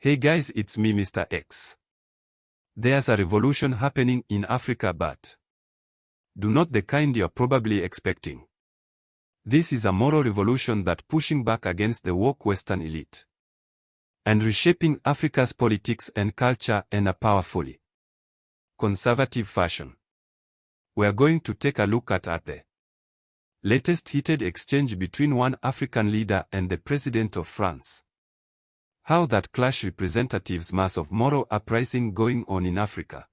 Hey guys, it's me Mr.X. There's a revolution happening in Africa, but do not the kind you're probably expecting. This is a moral revolution that pushing back against the woke Western elite and reshaping Africa's politics and culture in a powerfully conservative fashion. We're going to take a look at the latest heated exchange between one African leader and the President of France. How that clash representatives mass of moral uprising going on in Africa.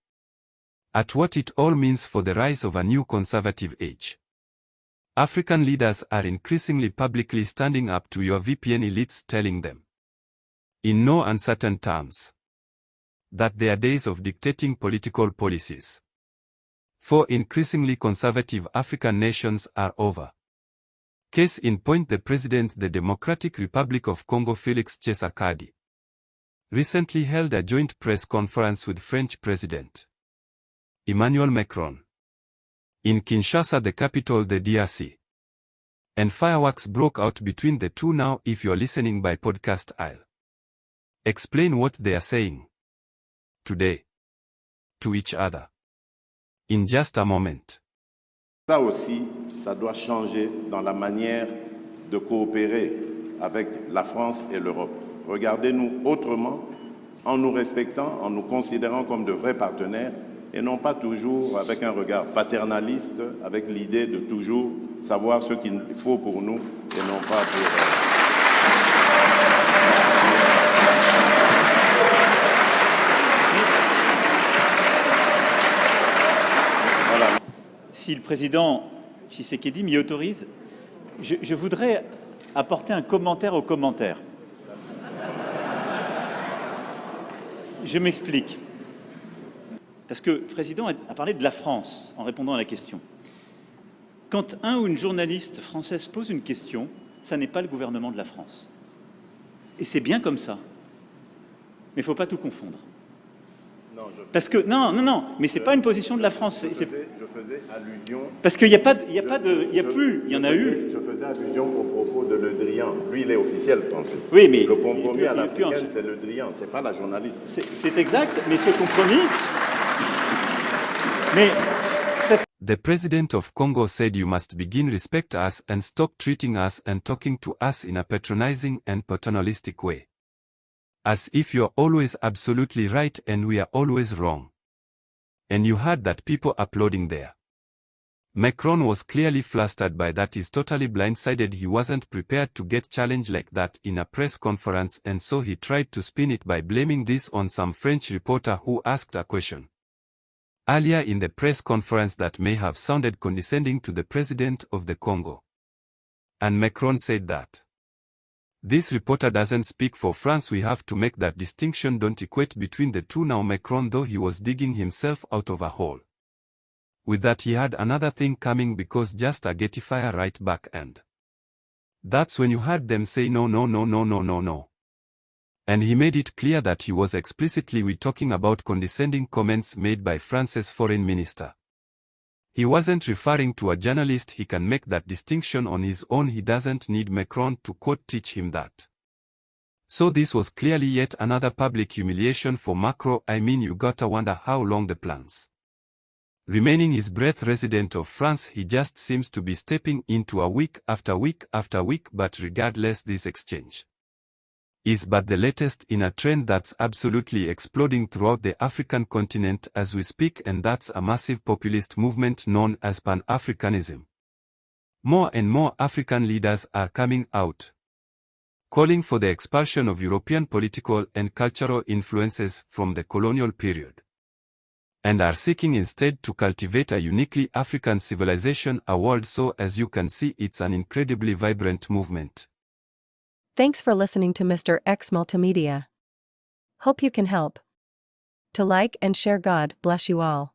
At what it all means for the rise of a new conservative age. African leaders are increasingly publicly standing up to your VPN elites, telling them, in no uncertain terms, that their days of dictating political policies for increasingly conservative African nations are over. Case in point, the president, the Democratic Republic of Congo Félix Tshisekedi, recently held a joint press conference with French President Emmanuel Macron in Kinshasa, the capital, the DRC. And fireworks broke out between the two. Now, if you're listening by podcast, I'll explain what they are saying today to each other in just a moment. Ça aussi, ça doit changer dans la manière de coopérer avec la France et l'Europe. Regardez-nous autrement, en nous respectant, en nous considérant comme de vrais partenaires, et non pas toujours avec un regard paternaliste, avec l'idée de toujours savoir ce qu'il faut pour nous, et non pas pour... Voilà. Si le président Tshisekedi m'y autorise, je voudrais apporter un commentaire au commentaire. Je m'explique. Parce que le président a parlé de la France en répondant à la question. Quand un ou une journaliste française pose une question, ça n'est pas le gouvernement de la France. Et c'est bien comme ça. Mais il ne faut pas tout confondre. Non, parce que non, mais c'est pas une position de la France. Je faisais allusion. Parce qu'il n'y a pas de, il y en a eu. Je faisais allusion au propos de Le Drian. Lui, il est officiel français. Oui, mais le compromis à l'africaine, c'est Le Drian, c'est pas la journaliste. C'est exact, mais ce compromis. Mais the president of Congo said, "You must begin respect us and stop treating us and talking to us in a patronizing and paternalistic way. As if you're always absolutely right and we are always wrong." And you heard that people applauding there. Macron was clearly flustered by that. He's totally blindsided. He wasn't prepared to get challenged like that in a press conference, and so he tried to spin it by blaming this on some French reporter who asked a question earlier in the press conference that may have sounded condescending to the president of the Congo. And Macron said that this reporter doesn't speak for France. We have to make that distinction. Don't equate between the two. Now Macron, though he was digging himself out of a hole, with that he had another thing coming, because just a Gettifier right back, and that's when you heard them say no. And he made it clear that he was explicitly talking about condescending comments made by France's foreign minister. He wasn't referring to a journalist. He can make that distinction on his own. He doesn't need Macron to teach him that. So this was clearly yet another public humiliation for Macron. I mean, you gotta wonder how long the plans. Remaining his breath resident of France, he just seems to be stepping into a week after week after week. But regardless, this exchange is but the latest in a trend that's absolutely exploding throughout the African continent as we speak, and that's a massive populist movement known as Pan-Africanism. More and more African leaders are coming out, calling for the expulsion of European political and cultural influences from the colonial period, and are seeking instead to cultivate a uniquely African civilization, a world. So as you can see, it's an incredibly vibrant movement. Thanks for listening to Mr.X Multimedia. Hope you can help to like and share. God bless you all.